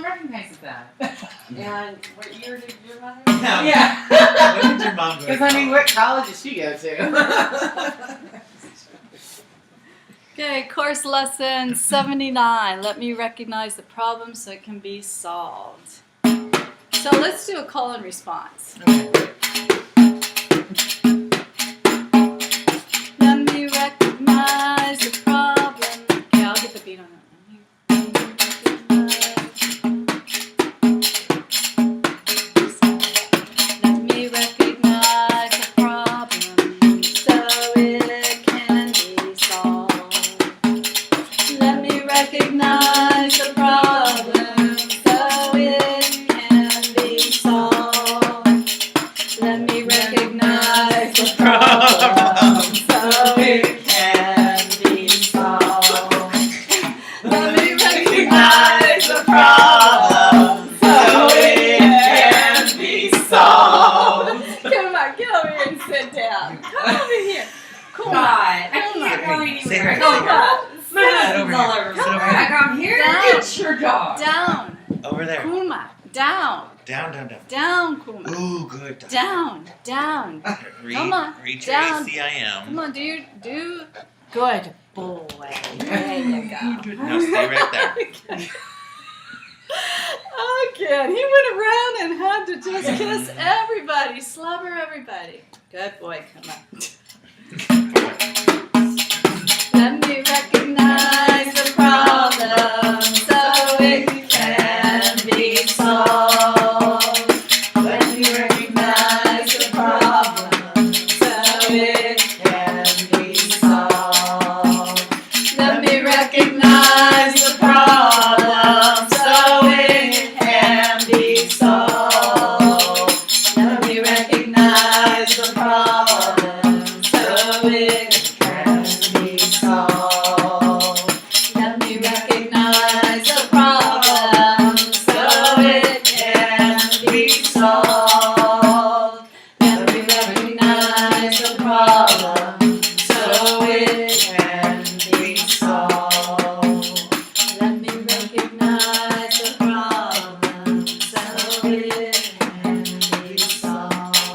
mom recognizes that. And what year did your mother? No. Yeah. When did your mom go? Because I mean, what college did she go to? Okay, course lesson 79. Let me recognize the problem so it can be solved. So let's do a call and response. Let me recognize the problem. Okay, I'll get the beat on that. Let me recognize the problem so it can be solved. Let me recognize the problem so it can be solved. Let me recognize the problem so it can be solved. Let me recognize the problem so it can be solved. Come on, get over here and sit down. Come over here. Come on. I can't go anywhere. Come on. My husband's all over Come somewhere. on. I come here. Down. It's your dog. Down. Over there. Kuma. Down. Down, down, down. Down, Kuma. Ooh, good. Down. Down. Come on. Reach Down. your ACIM. Come on, do good boy. There you go. No, stay right there. Again, he went around and had to just kiss everybody, slobber everybody. Good boy, come on. Let me recognize the problem so it can be solved. Let me recognize the problem so it can be solved. Let me recognize the problem so it can be solved. Let me recognize the problem so it can be solved. Let me recognize the problem so it can be solved. Let me recognize the problem so it can be solved. Let me recognize the problem so it can be solved.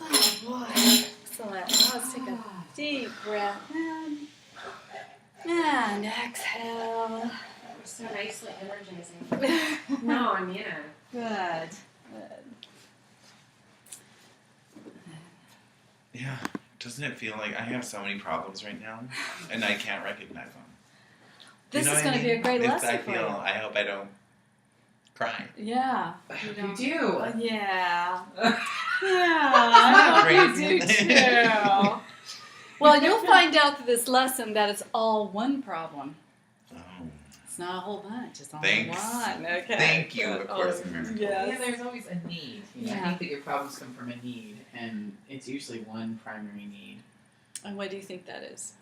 Oh boy, excellent. Now let's take a deep breath in and exhale. So nicely energizing. No, I'm Good. Yeah. Doesn't it feel like I have so many problems right now, and I can't recognize them? This You know is what going to be a great If lesson I for feel, you. I hope I don't cry. Yeah. You don't- do. Yeah. Yeah. I hope you do too. Well, you'll find out through this lesson that it's all one problem. Oh. It's not a whole bunch. It's all Thanks. one. Okay. Thank you, of course. Yeah, Yes. there's always a need. You know, Yeah. I think that your problems come from a need, and it's usually one primary need. And what do you think that is?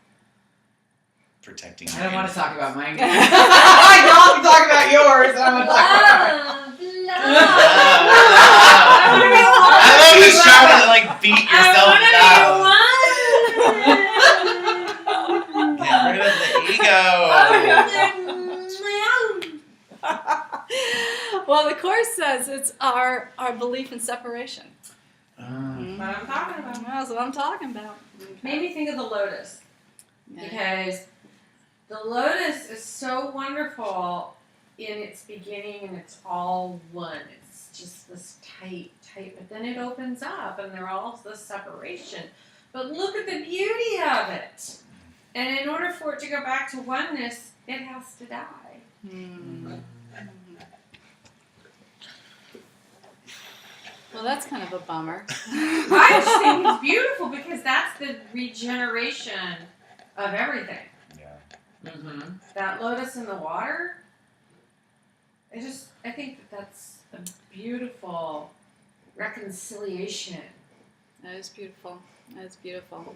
Protecting I don't want to talk about mine. Love, I don't talk about yours. I want to talk I love you trying to like beat yourself down. Get rid of the ego. Well, the Course says it's our belief in separation. What I'm talking about. That's what I'm talking about. Made me think of the lotus. Yeah. Because the lotus is so wonderful in its beginning and it's all one. It's just this tight, but then it opens up and they're all this separation. But look at the beauty of it. And in order for it to go back to oneness, it has to die. Well, that's kind of a bummer. I just think it's beautiful because that's the regeneration of everything. Yeah. Mm-hmm. That lotus in the water, I think that's a beautiful reconciliation. That is beautiful. That is beautiful.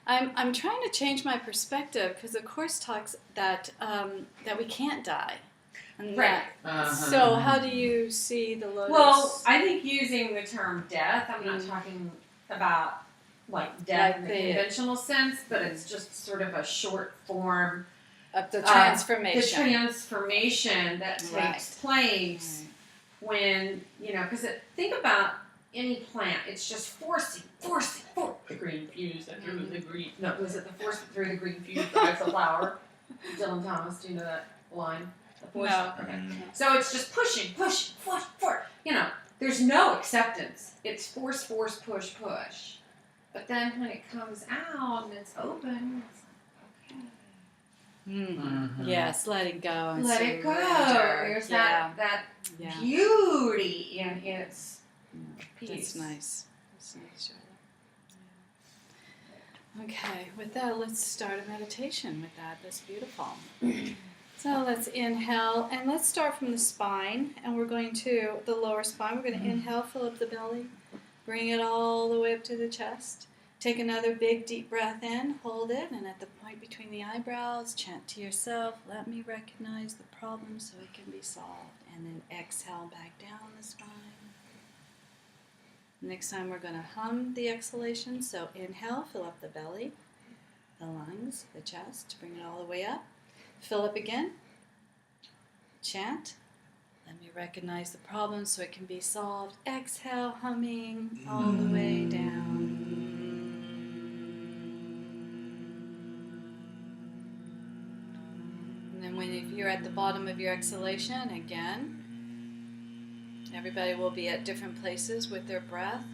I'm trying to change my perspective because the Course talks that that we can't die. And Right. So how do you see the lotus? Well, I think using the term death, I'm not talking about like death in the conventional sense, but it's just sort of a short form Of the the transformation. transformation that takes Right. place when, because think about any plant, it's just forcing, the green fuse that through the green, no, was it the force through the green fuse drives the flower? Dylan Thomas, do you know that line? The force? No. Okay. So it's just pushing, push, there's no acceptance. It's force, push. But then when it comes out and it's open, it's like, okay. Mhm. Yes, letting go and Let it go. surrender. There's Yeah. that Yeah. beauty in its peace. That's nice. That's nice, Charlotte. Yeah. Okay, with that, let's start a meditation with that. That's beautiful. So let's inhale, and let's start from the spine, and we're going to the lower spine. We're going to inhale, fill up the belly, bring it all the way up to the chest. Take another big, deep breath in, hold it, and at the point between the eyebrows, chant to yourself, let me recognize the problem so it can be solved. And then exhale back down the spine. Next time we're going to hum the exhalation. So inhale, fill up the belly, the lungs, the chest, bring it all the way up. Fill up again. Chant. Let me recognize the problem so it can be solved. Exhale, humming all the way down. And then if you're at the bottom of your exhalation, again, everybody will be at different places with their breath.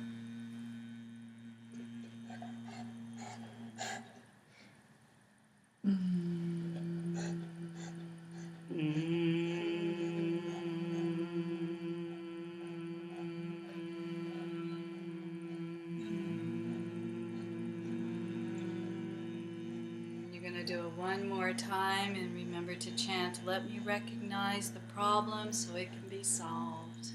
You're going to do it one more time, and remember to chant, let me recognize the problem so it can be solved.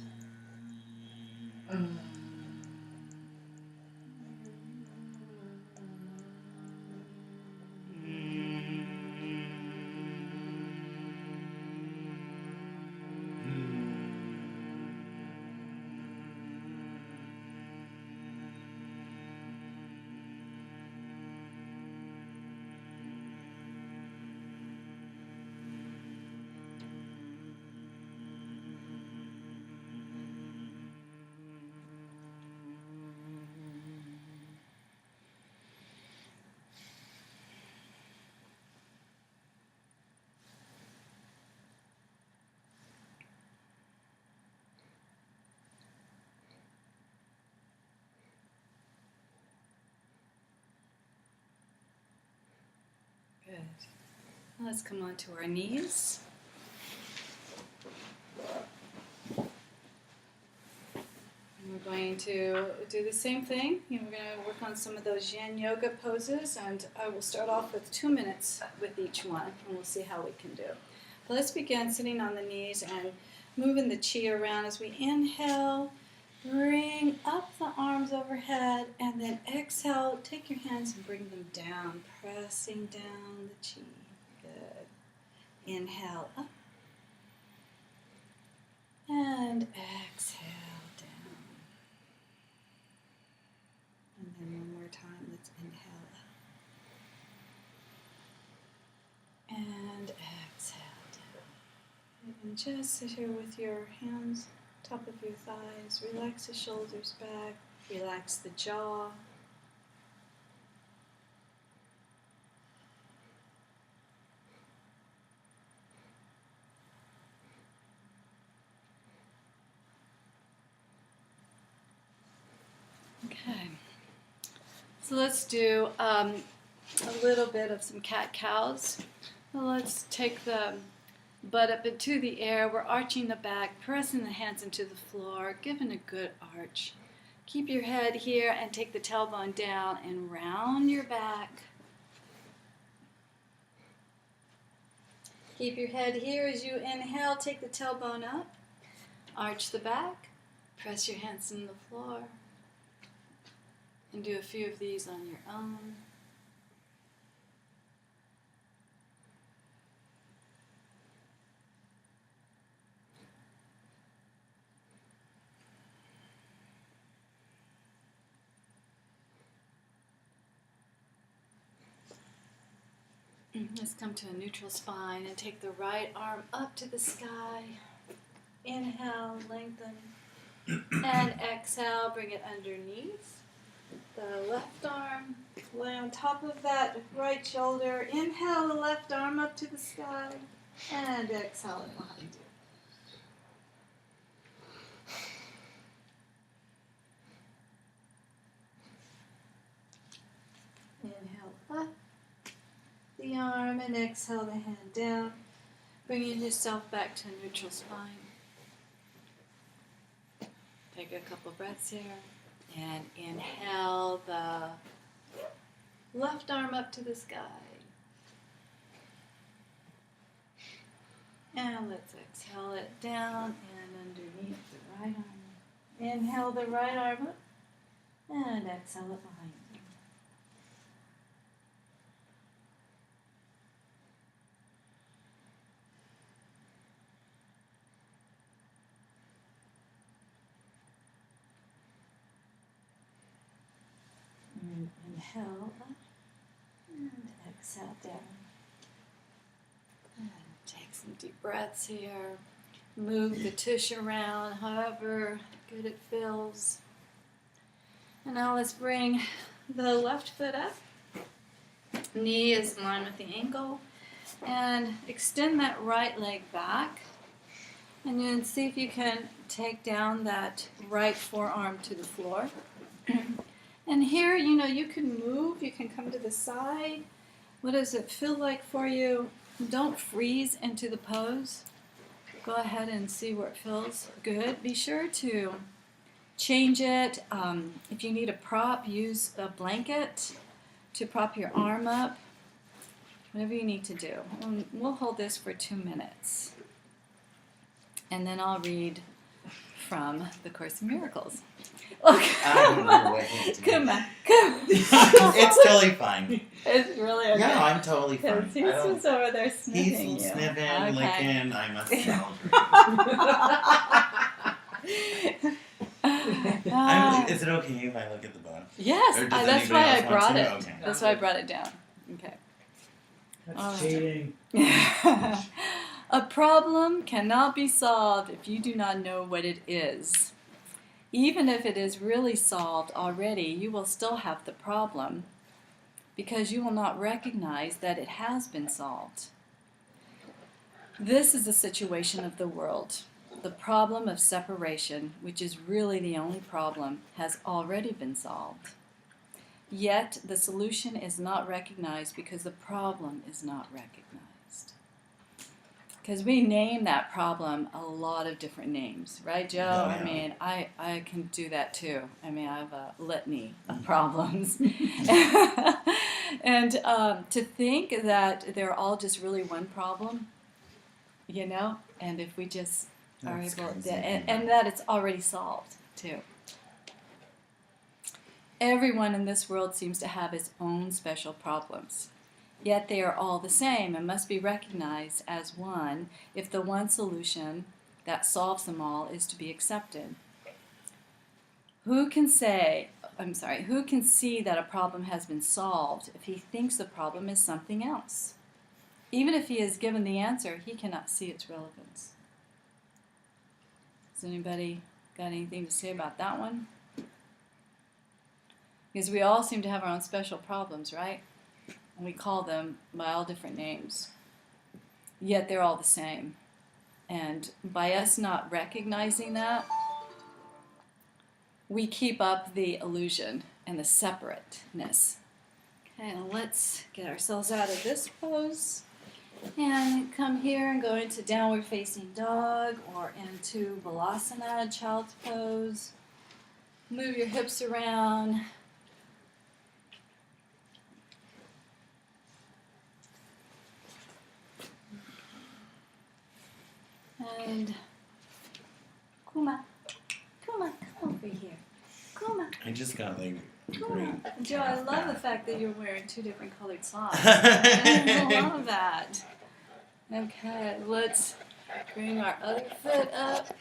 Good. Now let's come onto our knees. And we're going to do the same thing. We're going to work on some of those yin yoga poses, and I will start off with 2 minutes with each one, and we'll see how we can do. But let's begin sitting on the knees and moving the chi around as we inhale. Bring up the arms overhead, and then exhale, take your hands and bring them down, pressing down the chi. Good. Inhale up, and exhale down. And then one more time, let's inhale up, and exhale down. And just sit here with your hands top of your thighs, relax the shoulders back, relax the jaw. Okay, so let's do a little bit of some cat-cows. Let's take the butt up into the air. We're arching the back, pressing the hands into the floor, giving a good arch. Keep your head here and take the tailbone down and round your back. Keep your head here as you inhale, take the tailbone up, arch the back, press your hands into the floor, and do a few of these on your own. Let's come to a neutral spine and take the right arm up to the sky. Inhale, lengthen. And exhale, bring it underneath. The left arm, lay on top of that right shoulder. Inhale the left arm up to the sky. And exhale it behind you. Inhale up the arm and exhale the hand down. Bringing yourself back to neutral spine. Take a couple breaths here. And inhale the left arm up to the sky. And let's exhale it down and underneath the right arm. Inhale the right arm up and exhale it behind you. And inhale up and exhale down. And take some deep breaths here. Move the tush around however good it feels. And now let's bring the left foot up. Knee is in line with the ankle. And extend that right leg back. And then see if you can take down that right forearm to the floor. And here, you can move, you can come to the side. What does it feel like for you? Don't freeze into the pose. Go ahead and see where it feels good. Be sure to change it. If you need a prop, use a blanket to prop your arm up. Whatever you need to do. And we'll hold this for 2 minutes. And then I'll read from the Course in Miracles. Okay. I don't know what he's doing. Come on. It's totally fine. It's really okay. No, I'm totally fine. He's just over there sniffing He's you. sniffing, Okay. licking. I must celebrate. Is it okay if I look at the bone? Yes, Or does that's anybody why I else want brought to? it. Okay. That's why I brought it down. Okay. That's cheating. A problem cannot be solved if you do not know what it is. Even if it is really solved already, you will still have the problem because you will not recognize that it has been solved. This is the situation of the world. The problem of separation, which is really the only problem, has already been solved. Yet the solution is not recognized because the problem is not recognized. Because we name that problem a lot of different names, right, Joe? Yeah. I mean, I can do that too. I mean, I have a litany of problems. And to think that they're all just really one problem, and if we just are That's able crazy. and that it's already solved too. Everyone in this world seems to have its own special problems. Yet they are all the same and must be recognized as one if the one solution that solves them all is to be accepted. Who can see that a problem has been solved if he thinks the problem is something else? Even if he is given the answer, he cannot see its relevance. Has anybody got anything to say about that one? Because we all seem to have our own special problems, right? And we call them by all different names. Yet they're all the same. And by us not recognizing that, we keep up the illusion and the separateness. Okay, now let's get ourselves out of this pose. And come here and go into downward facing dog or into balasana, child's pose. Move your hips around. And Kuma, come over here. Kuma. I just got like Kuma. green. Joe, I love the fact that you're wearing 2 different colored socks. I love that. Okay, let's bring our other foot up.